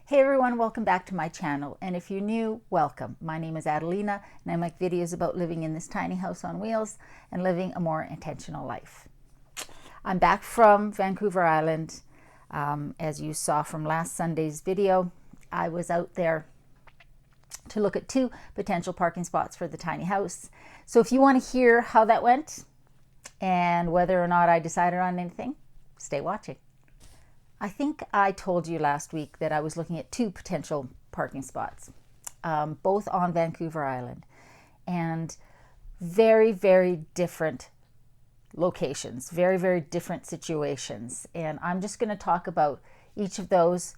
Hey everyone, welcome back to my channel, and if you're new, welcome. My name is Adelina and I make videos about living in this tiny house on wheels and living a more intentional life. I'm back from Vancouver Island. As you saw from last Sunday's video, I was out there to look at 2 potential parking spots for the tiny house. So if you want to hear how that went and whether or not I decided on anything, stay watching. I think I told you last week that I was looking at 2 potential parking spots, both on Vancouver Island, and very, very different locations, very, very different situations. And I'm just going to talk about each of those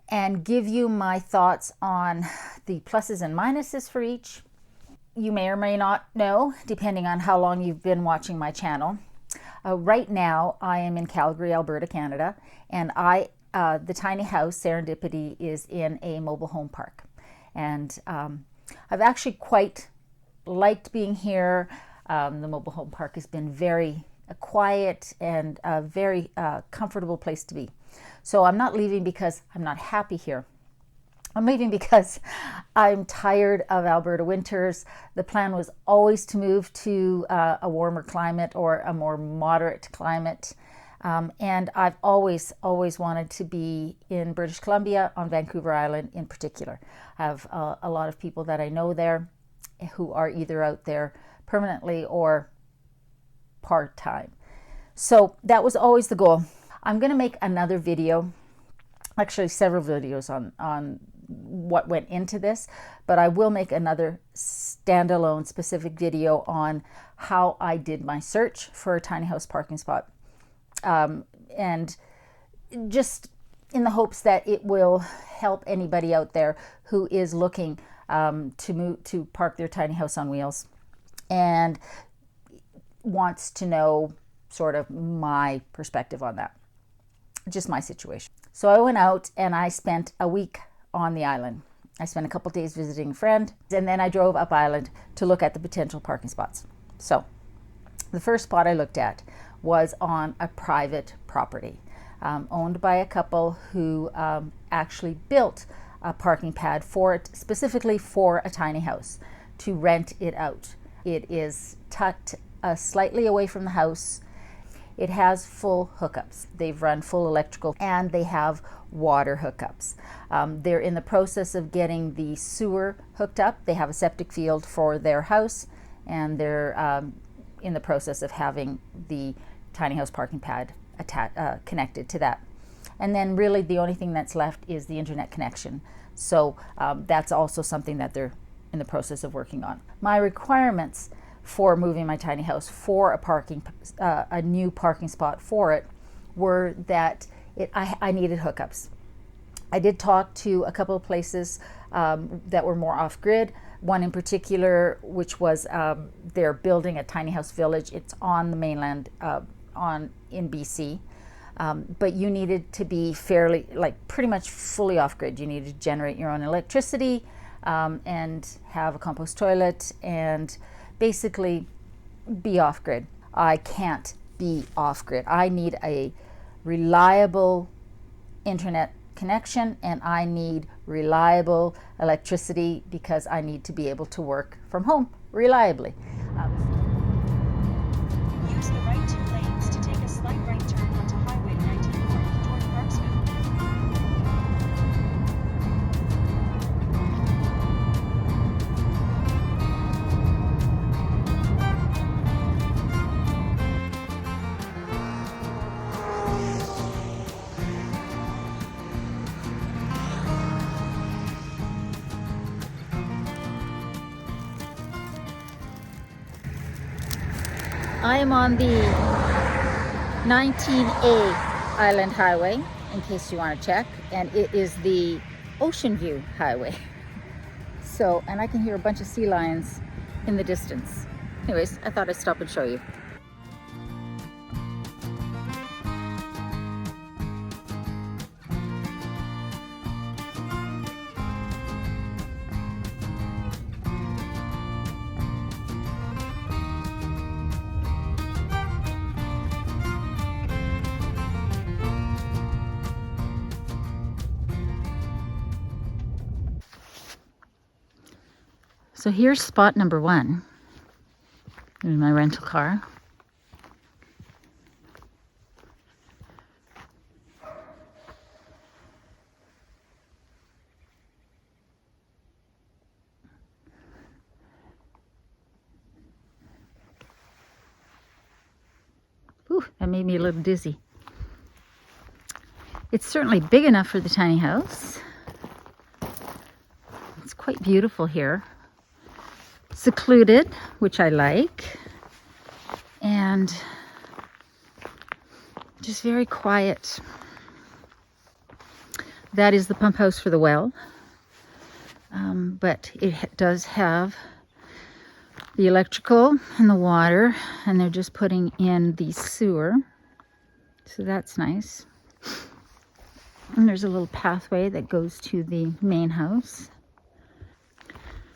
and give you my thoughts on the pluses and minuses for each. You may or may not know, depending on how long you've been watching my channel. Right now, I am in Calgary, Alberta, Canada, and the tiny house, Serendipity, is in a mobile home park. And I've actually quite liked being here. The mobile home park has been very quiet and a very comfortable place to be. So I'm not leaving because I'm not happy here. I'm leaving because I'm tired of Alberta winters. The plan was always to move to a warmer climate or a more moderate climate. And I've always wanted to be in British Columbia, on Vancouver Island in particular. I have a lot of people that I know there who are either out there permanently or part-time. So that was always the goal. I'm going to make another video, actually several videos on what went into this, but I will make another standalone specific video on how I did my search for a tiny house parking spot, and just in the hopes that it will help anybody out there who is looking to park their tiny house on wheels and wants to know sort of my perspective on that, just my situation. So I went out and I spent a week on the island. I spent a couple days visiting a friend, and then I drove up island to look at the potential parking spots. So the first spot I looked at was on a private property owned by a couple who actually built a parking pad for it, specifically for a tiny house, to rent it out. It is tucked slightly away from the house. It has full hookups. They've run full electrical and they have water hookups. They're in the process of getting the sewer hooked up. They have a septic field for their house, and they're in the process of having the tiny house parking pad connected to that. And then really the only thing that's left is the internet connection. So that's also something that they're in the process of working on. My requirements for moving my tiny house for a new parking spot for it were that I needed hookups. I did talk to a couple of places that were more off-grid. One in particular, which was they're building a tiny house village. It's on the mainland in BC, but you needed to be pretty much fully off-grid. You needed to generate your own electricity and have a compost toilet and basically be off-grid. I can't be off-grid. I need a reliable internet connection and I need reliable electricity because I need to be able to work from home reliably. Use the right 2 lanes to take a slight right turn onto Highway 19 North toward Parksville. I am on the 19A Island Highway, in case you want to check, and it is the Ocean View Highway. So, and I can hear a bunch of sea lions in the distance. Anyways, I thought I'd stop and show you. So here's spot number 1 in my rental car. Ooh, that made me a little dizzy. It's certainly big enough for the tiny house. It's quite beautiful here. Secluded, which I like. And just very quiet. That is the pump house for the well. But it does have the electrical and the water, and they're just putting in the sewer. So that's nice. And there's a little pathway that goes to the main house.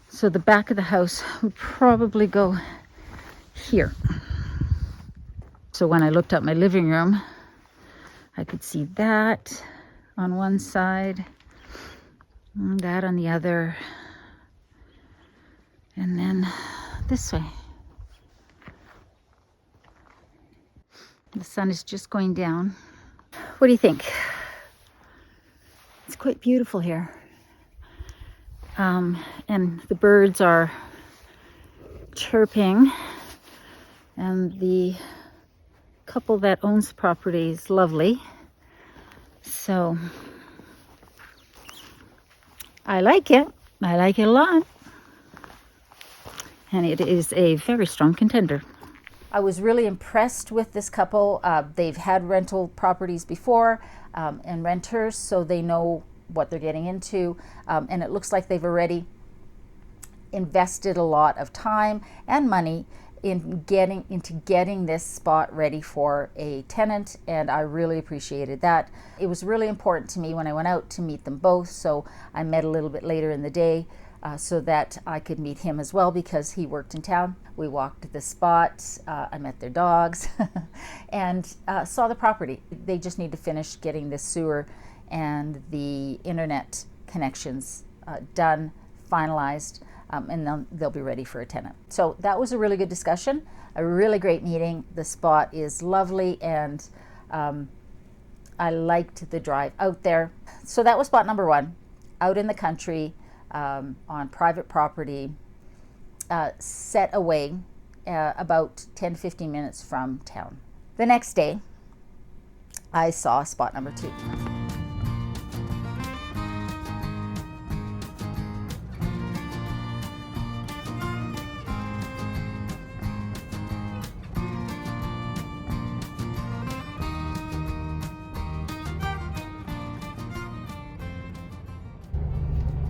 So the back of the house would probably go here. So when I looked up my living room, I could see that on one side, and that on the other, and then this way. The sun is just going down. What do you think? It's quite beautiful here. And the birds are chirping, and the couple that owns the property is lovely. So I like it. I like it a lot. And it is a very strong contender. I was really impressed with this couple. They've had rental properties before and renters, so they know what they're getting into. And it looks like they've already invested a lot of time and money in getting this spot ready for a tenant, and I really appreciated that. It was really important to me when I went out to meet them both, so I met a little bit later in the day so that I could meet him as well because he worked in town. We walked the spot, I met their dogs, and saw the property. They just need to finish getting the sewer and the internet connections done, finalized, and they'll be ready for a tenant. So that was a really good discussion, a really great meeting. The spot is lovely, and I liked the drive out there. So that was spot number 1, out in the country, on private property, set away about 10-15 minutes from town. The next day, I saw spot number 2.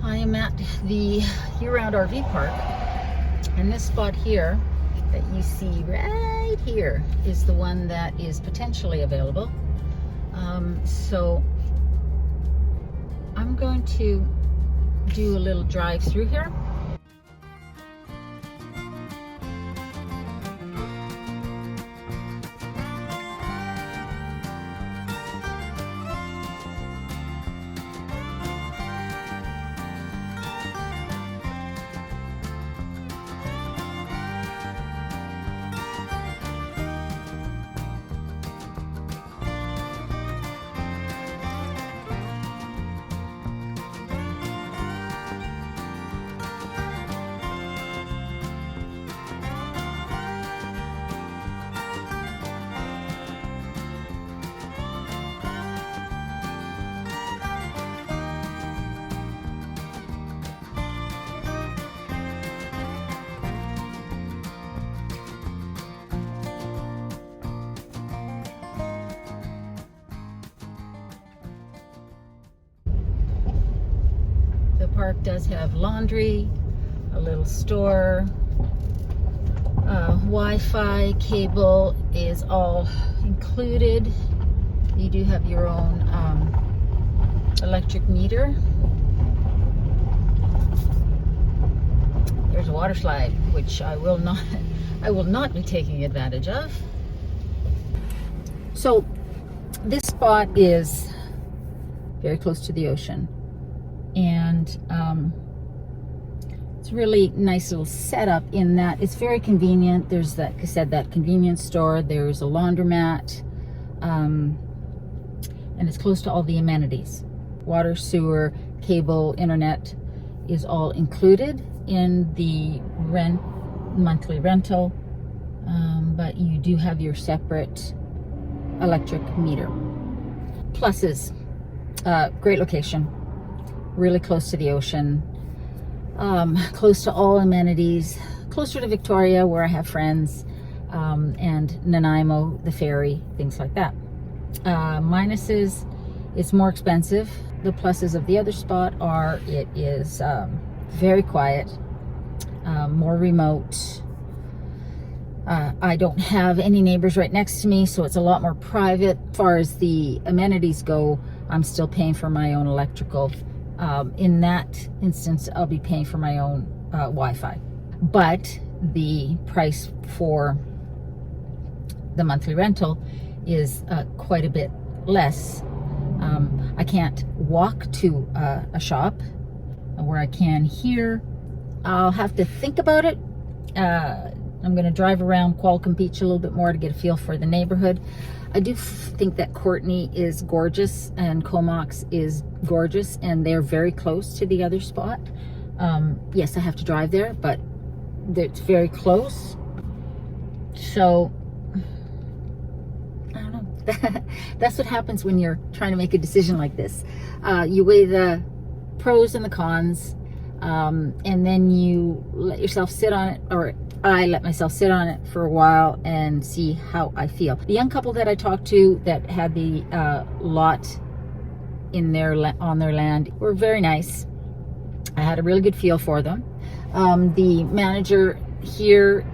I am at the year-round RV park, and this spot here that you see right here is the one that is potentially available. So I'm going to do a little drive through here. The park does have laundry, a little store, Wi-Fi, cable is all included. You do have your own electric meter. There's a water slide, which I will not be taking advantage of. So this spot is very close to the ocean, and It's a really nice little setup in that it's very convenient. There's that, like I said, that convenience store. There's a laundromat, and it's close to all the amenities. Water, sewer, cable, internet is all included in the monthly rental, but you do have your separate electric meter. Pluses, great location, really close to the ocean, close to all amenities, closer to Victoria where I have friends, and Nanaimo, the ferry, things like that. Minuses, it's more expensive. The pluses of the other spot are it is very quiet, more remote. I don't have any neighbors right next to me, so it's a lot more private. As far as the amenities go, I'm still paying for my own electrical. In that instance, I'll be paying for my own Wi-Fi. But the price for the monthly rental is quite a bit less. I can't walk to a shop where I can here. I'll have to think about it. I'm going to drive around Qualicum Beach a little bit more to get a feel for the neighborhood. I do think that Courtenay is gorgeous and Comox is gorgeous, and they're very close to the other spot. Yes, I have to drive there, but it's very close. So I don't know. That's what happens when you're trying to make a decision like this. You weigh the pros and the cons, and then you let yourself sit on it, or I let myself sit on it for a while and see how I feel. The young couple that I talked to that had the lot in on their land were very nice. I had a really good feel for them. The manager here,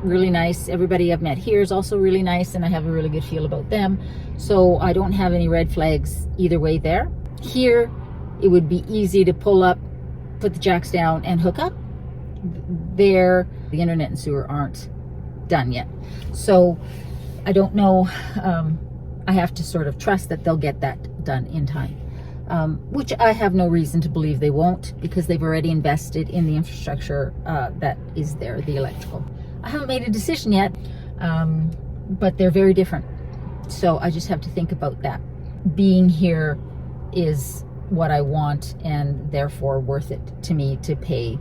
really nice. Everybody I've met here is also really nice, and I have a really good feel about them. So I don't have any red flags either way there. Here, it would be easy to pull up, put the jacks down, and hook up. There, the internet and sewer aren't done yet. So I don't know. I have to sort of trust that they'll get that done in time, which I have no reason to believe they won't, because they've already invested in the infrastructure that is there, the electrical. I haven't made a decision yet, but they're very different. So I just have to think about that. Being here is what I want, and therefore worth it to me to pay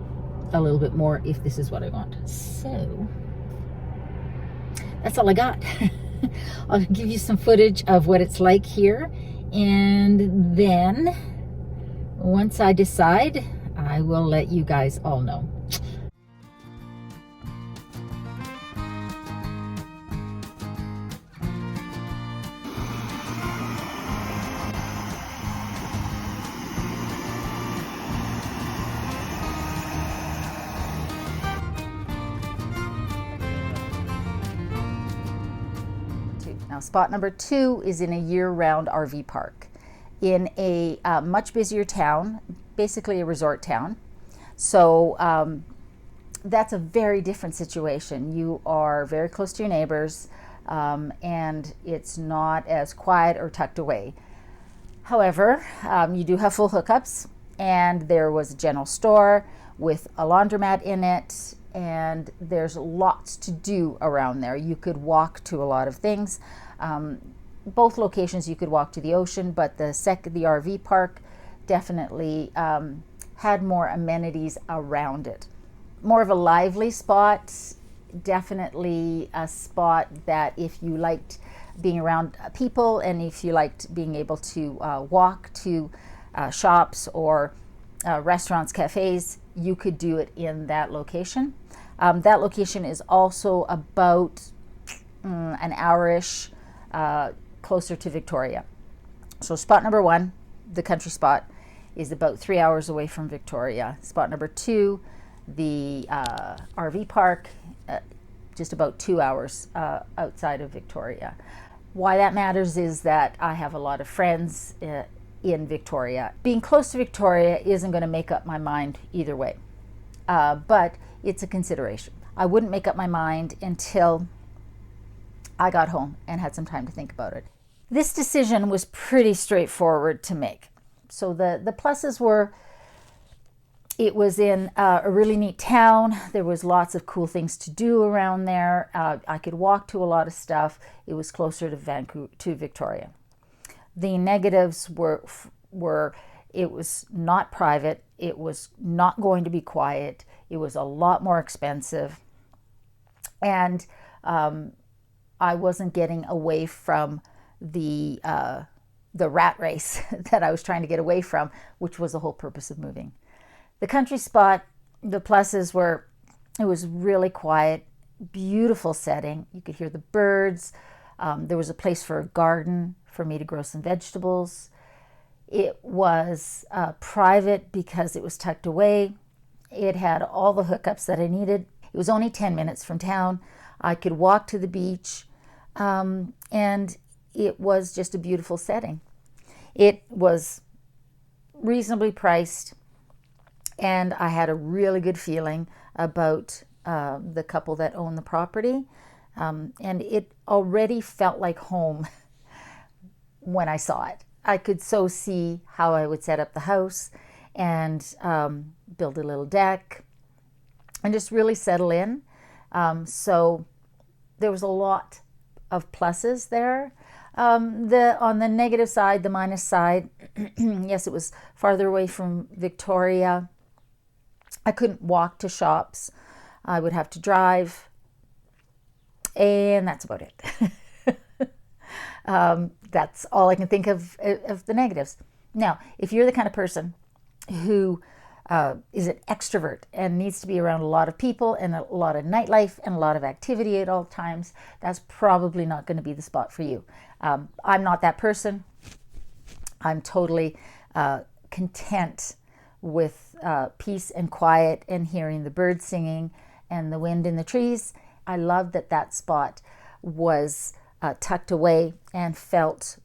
a little bit more if this is what I want. So that's all I got. I'll give you some footage of what it's like here, and then once I decide, I will let you guys all know. Now, spot number 2 is in a year-round RV park in a much busier town, basically a resort town. So that's a very different situation. You are very close to your neighbors, and it's not as quiet or tucked away. However, you do have full hookups, and there was a general store with a laundromat in it, and there's lots to do around there. You could walk to a lot of things. Both locations you could walk to the ocean, but the RV park definitely had more amenities around it. More of a lively spot, definitely a spot that if you liked being around people, and if you liked being able to walk to shops or restaurants, cafes, you could do it in that location. That location is also about an hour-ish closer to Victoria. So spot number 1, the country spot, is about 3 hours away from Victoria. Spot number 2, the RV park, just about 2 hours outside of Victoria. Why that matters is that I have a lot of friends in Victoria. Being close to Victoria isn't going to make up my mind either way, but it's a consideration. I wouldn't make up my mind until I got home and had some time to think about it. This decision was pretty straightforward to make. So the pluses were It was in a really neat town. There was lots of cool things to do around there. I could walk to a lot of stuff. It was closer to Vancouver, to Victoria. The negatives were it was not private. It was not going to be quiet. It was a lot more expensive. And I wasn't getting away from the rat race that I was trying to get away from, which was the whole purpose of moving. The country spot, the pluses were, it was really quiet, beautiful setting. You could hear the birds. There was a place for a garden for me to grow some vegetables. It was private because it was tucked away. It had all the hookups that I needed. It was only 10 minutes from town. I could walk to the beach, and it was just a beautiful setting. It was reasonably priced, and I had a really good feeling about the couple that owned the property, and it already felt like home when I saw it. I could so see how I would set up the house and build a little deck and just really settle in. So there was a lot of pluses there. On the negative side, the minus side, yes, it was farther away from Victoria. I couldn't walk to shops. I would have to drive, and that's about it. That's all I can think of the negatives. Now, if you're the kind of person who is an extrovert and needs to be around a lot of people and a lot of nightlife and a lot of activity at all times, that's probably not going to be the spot for you. I'm not that person. I'm totally content with peace and quiet and hearing the birds singing and the wind in the trees. I love that spot was tucked away and felt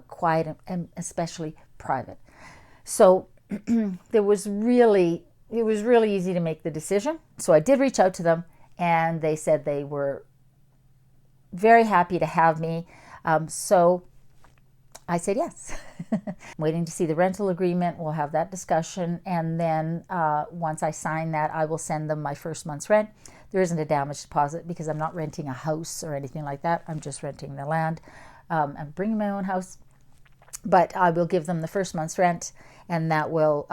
quiet and especially private. So it was really easy to make the decision. So I did reach out to them, and they said they were very happy to have me. So I said yes. I'm waiting to see the rental agreement. We'll have that discussion, and then once I sign that, I will send them my first month's rent. There isn't a damage deposit because I'm not renting a house or anything like that. I'm just renting the land. I'm bringing my own house, but I will give them the first month's rent, and that will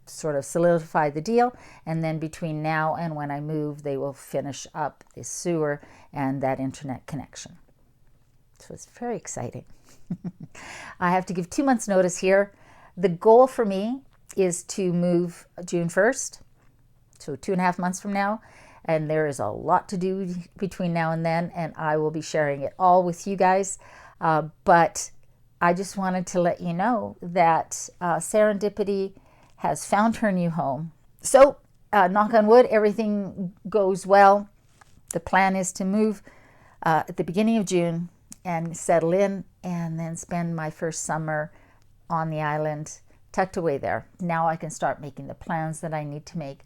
sort of solidify the deal. And then between now and when I move, they will finish up the sewer and that internet connection. So it's very exciting. I have to give 2 months notice here. The goal for me is to move June 1st, so 2.5 months from now. And there is a lot to do between now and then, and I will be sharing it all with you guys. But I just wanted to let you know that Serendipity has found her new home. So, knock on wood, everything goes well. The plan is to move at the beginning of June and settle in, and then spend my first summer on the island, tucked away there. Now I can start making the plans that I need to make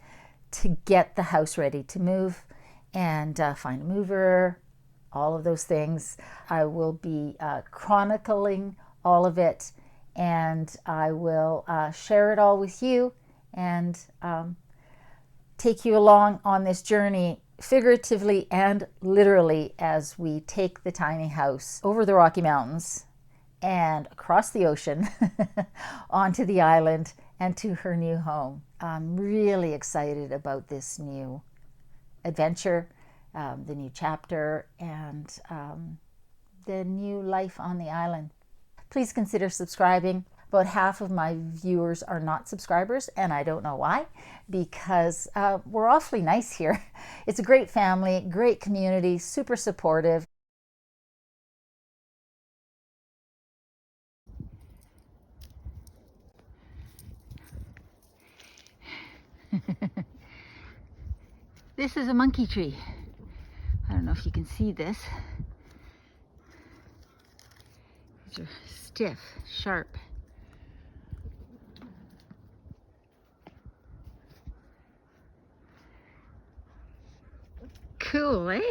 to get the house ready to move and find a mover, all of those things. I will be chronicling all of it, and I will share it all with you and take you along on this journey, figuratively and literally, as we take the tiny house over the Rocky Mountains and across the ocean onto the island and to her new home. I'm really excited about this new adventure, the new chapter, and the new life on the island. Please consider subscribing. About half of my viewers are not subscribers, and I don't know why, because we're awfully nice here. It's a great family, great community, super supportive. This is a monkey tree. I don't know if you can see this. These are stiff, sharp. Cool, eh?